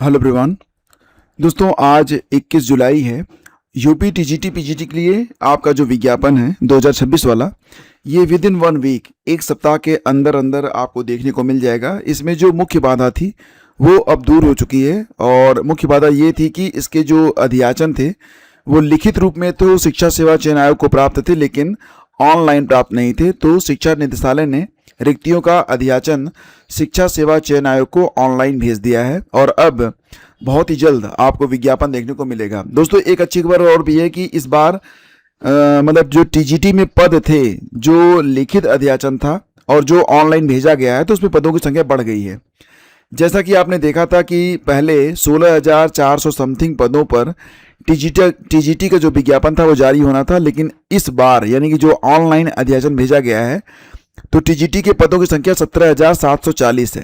Hello everyone. दोस्तों आज 21 जुलाई है। यूपी टीजीटी पीजीटी के लिए आपका जो विज्ञापन है 2026 वाला, ये विद इन 1 वीक, एक सप्ताह के अंदर अंदर आपको देखने को मिल जाएगा। इसमें जो मुख्य बाधा थी वो अब दूर हो चुकी है, और मुख्य बाधा ये थी कि इसके जो अध्याचन थे वो लिखित रूप में तो शिक्षा सेवा चयन आयोग को प्राप्त थे, लेकिन ऑनलाइन प्राप्त नहीं थे। तो शिक्षा निदेशालय ने रिक्तियों का अध्याचन शिक्षा सेवा चयन आयोग को ऑनलाइन भेज दिया है, और अब बहुत ही जल्द आपको विज्ञापन देखने को मिलेगा। दोस्तों एक अच्छी खबर और भी है कि इस बार मतलब जो टीजीटी में पद थे, जो लिखित अध्याचन था और जो ऑनलाइन भेजा गया है, तो उसमें पदों की संख्या बढ़ गई है। जैसा कि आपने देखा था कि पहले 16,400 समथिंग पदों पर टीजीटी का जो विज्ञापन था वो जारी होना था, लेकिन इस बार यानी कि जो ऑनलाइन अध्याचन भेजा गया है, तो टीजीटी के पदों की संख्या 17,740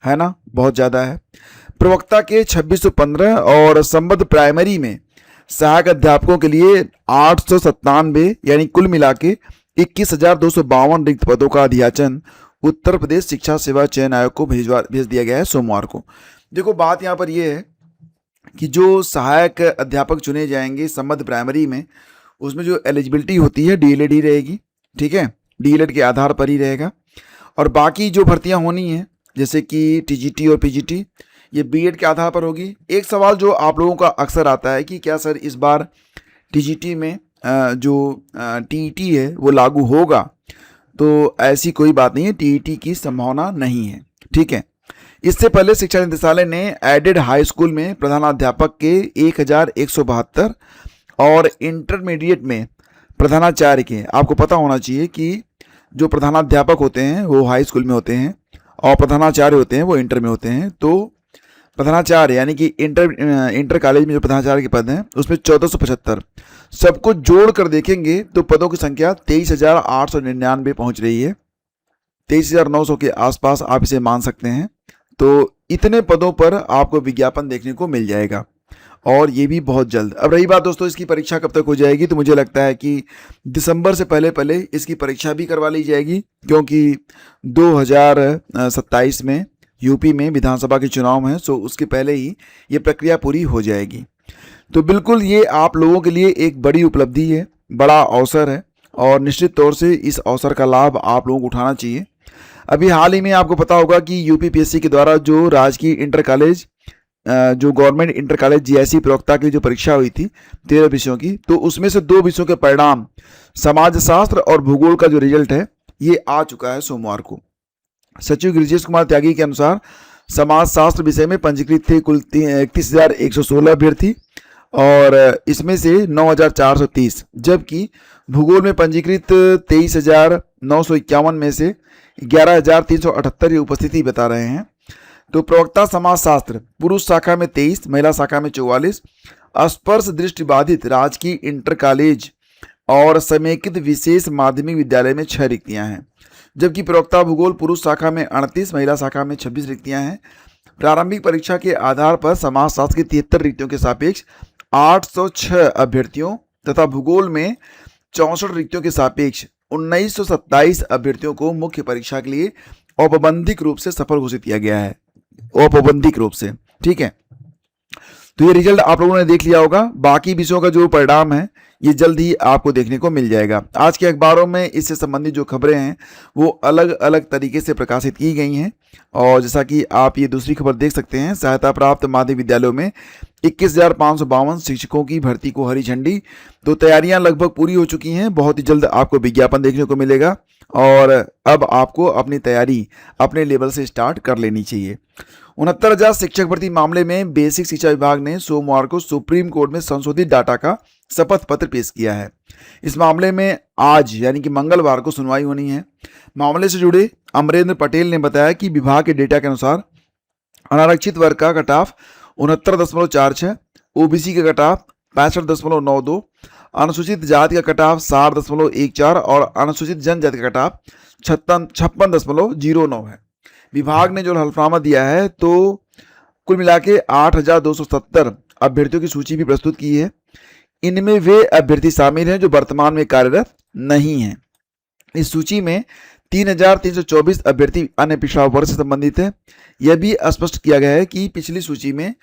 है ना, बहुत ज़्यादा है। प्रवक्ता के 2615 और संबद्ध प्राइमरी में सहायक अध्यापकों के लिए 897, यानी कुल मिला के 21,252 रिक्त पदों का अध्याचन उत्तर प्रदेश शिक्षा सेवा चयन आयोग को भेज दिया गया है सोमवार को। देखो बात यहाँ पर यह है कि जो सहायक अध्यापक चुने जाएंगे संबद्ध प्राइमरी में, उसमें जो एलिजिबिलिटी होती है डीएलएड ही रहेगी, ठीक है, डीएलएड के आधार पर ही रहेगा। और बाकी जो भर्तियां होनी है जैसे कि टीजीटी और पीजीटी, ये बीएड के आधार पर होगी। एक सवाल जो आप लोगों का अक्सर आता है कि क्या सर इस बार टीजीटी में जो टीईटी है वो लागू होगा, तो ऐसी कोई बात नहीं है, टीईटी की संभावना नहीं है, ठीक है। इससे पहले शिक्षा निदेशालय ने एडेड हाई स्कूल में प्रधानाध्यापक के 1,172 और इंटरमीडिएट में प्रधानाचार्य के, आपको पता होना चाहिए कि जो प्रधानाध्यापक होते हैं वो हाई स्कूल में होते हैं और प्रधानाचार्य होते हैं वो इंटर में होते हैं। तो प्रधानाचार्य यानी कि इंटर कॉलेज में जो प्रधानाचार्य के पद हैं उसमें 1475, सबको जोड़ कर देखेंगे तो पदों की संख्या 23,899 पहुंच रही है। 23,900 के आसपास आप इसे मान सकते हैं। तो इतने पदों पर आपको विज्ञापन देखने को मिल जाएगा, और ये भी बहुत जल्द। अब रही बात दोस्तों इसकी परीक्षा कब तक हो जाएगी, तो मुझे लगता है कि दिसंबर से पहले पहले इसकी परीक्षा भी करवा ली जाएगी, क्योंकि 2027 में यूपी में विधानसभा के चुनाव हैं, सो उसके पहले ही ये प्रक्रिया पूरी हो जाएगी। तो बिल्कुल ये आप लोगों के लिए एक बड़ी उपलब्धि है, बड़ा अवसर है, और निश्चित तौर से इस अवसर का लाभ आप लोगों को उठाना चाहिए। अभी हाल ही में आपको पता होगा कि यूपीपीएससी के द्वारा जो राजकीय इंटर कॉलेज, जो गवर्नमेंट इंटर कॉलेज जीआईसी प्रवक्ता की जो परीक्षा हुई थी 13 विषयों की, तो उसमें से 2 विषयों के परिणाम समाजशास्त्र और भूगोल का जो रिजल्ट है ये आ चुका है सोमवार को। सचिव गिरिजेश कुमार त्यागी के अनुसार समाजशास्त्र विषय में पंजीकृत थे कुल 31,116 अभ्यर्थी, और इसमें से 9,430, जबकि भूगोल में पंजीकृत 23,951 में से 11,378 उपस्थिति बता रहे हैं। तो प्रवक्ता समाजशास्त्र पुरुष शाखा में 23, महिला शाखा में 44, स्पर्श दृष्टिबाधित राजकीय इंटर कॉलेज और समेकित विशेष माध्यमिक विद्यालय में 6 रिक्तियां हैं, जबकि प्रवक्ता भूगोल पुरुष शाखा में 38, महिला शाखा में 26 रिक्तियां हैं। प्रारंभिक परीक्षा के आधार पर समाजशास्त्र की 73 रिक्तियों के सापेक्ष 806 अभ्यर्थियों तथा भूगोल में 64 रिक्तियों के सापेक्ष 1927 अभ्यर्थियों को मुख्य परीक्षा के लिए औपबंधिक रूप से सफल घोषित किया गया है, औपबंधिक रूप से, ठीक है। तो ये रिजल्ट आप लोगों ने देख लिया होगा। बाकी विषयों का जो परिणाम है ये जल्द ही आपको देखने को मिल जाएगा। आज के अखबारों में इससे संबंधित जो खबरें हैं वो अलग अलग तरीके से प्रकाशित की गई हैं, और जैसा कि आप ये दूसरी खबर देख सकते हैं, सहायता प्राप्त माध्यमिक विद्यालयों में 21,552 शिक्षकों की भर्ती को हरी झंडी। तो तैयारियां लगभग पूरी हो चुकी हैं, बहुत ही जल्द आपको विज्ञापन देखने को मिलेगा, और अब आपको अपनी तैयारी अपने लेवल से स्टार्ट कर लेनी चाहिए। 69,000 शिक्षक भर्ती मामले में बेसिक शिक्षा विभाग ने सोमवार को सुप्रीम कोर्ट में संशोधित डाटा का शपथ पत्र पेश किया है। इस मामले में आज यानी कि मंगलवार को सुनवाई होनी है। मामले से जुड़े अमरेंद्र पटेल ने बताया कि विभाग के डेटा के अनुसार अनारक्षित वर्ग का कट ऑफ 69.46, ओबीसी का कट ऑफ 65.92, अनुसूचित जाति का कट ऑफ 60.14 और अनुसूचित जनजाति का कट ऑफ 56.09 है। विभाग ने जो हलफनामा दिया है तो कुल मिला के 8,270 अभ्यर्थियों की सूची भी प्रस्तुत की है। इनमें वे अभ्यर्थी शामिल हैं जो वर्तमान में कार्यरत नहीं हैं। इस सूची में 3,324 अभ्यर्थी अन्य पिछड़ा वर्ग से संबंधित है। यह भी स्पष्ट किया गया है कि पिछली सूची में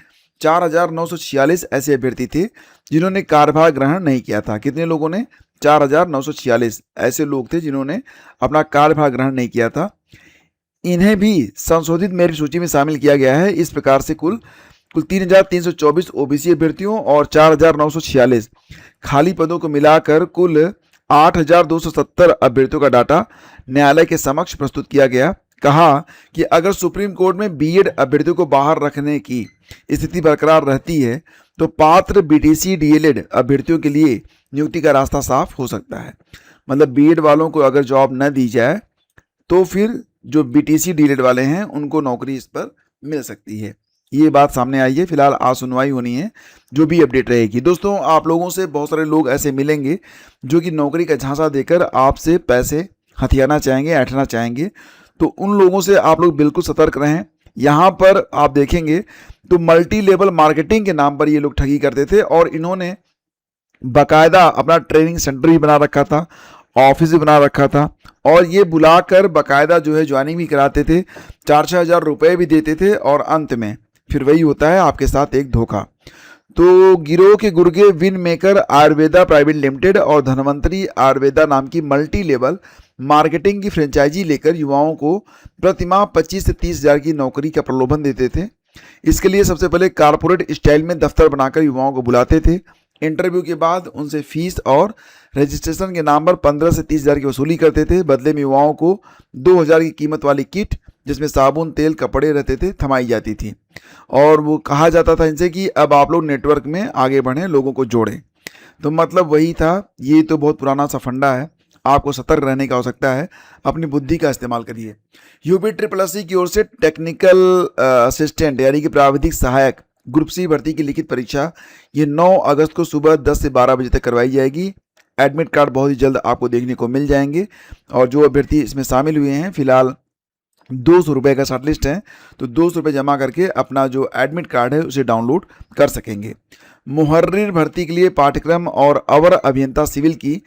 4,946 ऐसे अभ्यर्थी थे जिन्होंने कार्यभार ग्रहण नहीं किया था। कितने लोगों ने? 4,946 ऐसे लोग थे जिन्होंने अपना कार्यभार ग्रहण नहीं किया था। इन्हें भी संशोधित मेरिट सूची में शामिल किया गया है। इस प्रकार से कुल 3,324 ओबीसी अभ्यर्थियों और 4,946 खाली पदों को मिलाकर कुल 8,270 अभ्यर्थियों का डाटा न्यायालय के समक्ष प्रस्तुत किया गया। कहा कि अगर सुप्रीम कोर्ट में बीएड अभ्यर्थियों को बाहर रखने की स्थिति बरकरार रहती है तो पात्र बीटीसी डीएलएड अभ्यर्थियों के लिए नियुक्ति का रास्ता साफ हो सकता है। मतलब बीएड वालों को अगर जॉब न दी जाए तो फिर जो बीटीसी डीएलएड वाले हैं उनको नौकरी इस पर मिल सकती है। ये बात सामने आई है। फिलहाल आज सुनवाई होनी है, जो भी अपडेट रहेगी। दोस्तों, आप लोगों से बहुत सारे लोग ऐसे मिलेंगे जो कि नौकरी का झांसा देकर आपसे पैसे हथियाना चाहेंगे, ऐंठना चाहेंगे। तो उन लोगों से आप लोग बिल्कुल सतर्क रहें। यहाँ पर आप देखेंगे तो मल्टी लेवल मार्केटिंग के नाम पर ये लोग ठगी करते थे और इन्होंने बाकायदा अपना ट्रेनिंग सेंटर भी बना रखा था, ऑफिस भी बना रखा था और ये बुलाकर बाकायदा जो है ज्वाइनिंग भी कराते थे, 4-6 हज़ार रुपये भी देते थे और अंत में फिर वही होता है आपके साथ एक धोखा। तो गिरोह के गुर्गे win maker Ayurveda private limited और धनवंतरी आयुर्वेदा नाम की मल्टी लेवल मार्केटिंग की फ्रेंचाइजी लेकर युवाओं को प्रतिमाह 25 से 30 हज़ार की नौकरी का प्रलोभन देते थे। इसके लिए सबसे पहले कारपोरेट स्टाइल में दफ्तर बनाकर युवाओं को बुलाते थे। इंटरव्यू के बाद उनसे फीस और रजिस्ट्रेशन के नाम पर 15 से 30 हज़ार की वसूली करते थे। बदले में युवाओं को 2,000 की कीमत वाली किट जिसमें साबुन, तेल, कपड़े रहते थे थमाई जाती थी और वो कहा जाता था इनसे कि अब आप लोग नेटवर्क में आगे बढ़ें, लोगों को जोड़ें। तो मतलब वही था। ये तो बहुत पुराना सा फंडा है, आपको सतर्क रहने की आवश्यकता है। अपनी बुद्धि का इस्तेमाल करिए। यूपी SSSC की ओर से टेक्निकल असिस्टेंट यानी कि प्राविधिक सहायक ग्रुप सी भर्ती की लिखित परीक्षा ये 9 अगस्त को सुबह 10 से 12 बजे तक करवाई जाएगी। एडमिट कार्ड बहुत ही जल्द आपको देखने को मिल जाएंगे और जो अभ्यर्थी इसमें शामिल हुए हैं फिलहाल 200 रुपये का शॉर्ट लिस्ट है, तो 200 रुपये जमा करके अपना जो एडमिट कार्ड है उसे डाउनलोड कर सकेंगे। मुहर्रिर भर्ती के लिए पाठ्यक्रम और अवर अभियंता सिविल की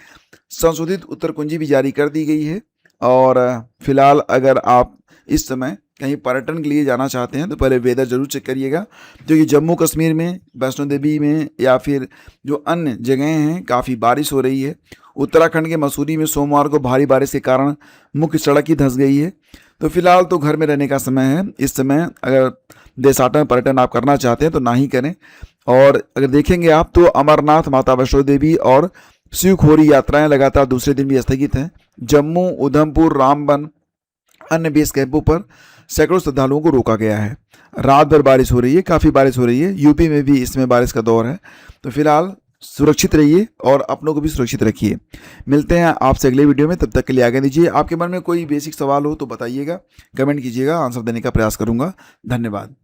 संशोधित उत्तर कुंजी भी जारी कर दी गई है। और फिलहाल अगर आप इस समय कहीं पर्यटन के लिए जाना चाहते हैं तो पहले वेदर जरूर चेक करिएगा, क्योंकि जम्मू कश्मीर में, वैष्णो देवी में या फिर जो अन्य जगह हैं काफ़ी बारिश हो रही है। उत्तराखंड के मसूरी में सोमवार को भारी बारिश के कारण मुख्य सड़क ही धंस गई है। तो फिलहाल तो घर में रहने का समय है। इस समय अगर देशाटन पर्यटन आप करना चाहते हैं तो ना ही करें। और अगर देखेंगे आप तो अमरनाथ, माता वैष्णो देवी और शिवखोरी यात्राएं लगातार दूसरे दिन भी स्थगित हैं। जम्मू, उधमपुर, रामबन, अन्य बेस कैंपों पर सैकड़ों श्रद्धालुओं को रोका गया है। रात भर बारिश हो रही है, काफ़ी बारिश हो रही है। यूपी में भी इसमें बारिश का दौर है। तो फिलहाल सुरक्षित रहिए और अपनों को भी सुरक्षित रखिए। मिलते हैं आपसे अगले वीडियो में, तब तक के लिए आगे दीजिए। आपके मन में कोई बेसिक सवाल हो तो बताइएगा, कमेंट कीजिएगा, आंसर देने का प्रयास करूंगा। धन्यवाद।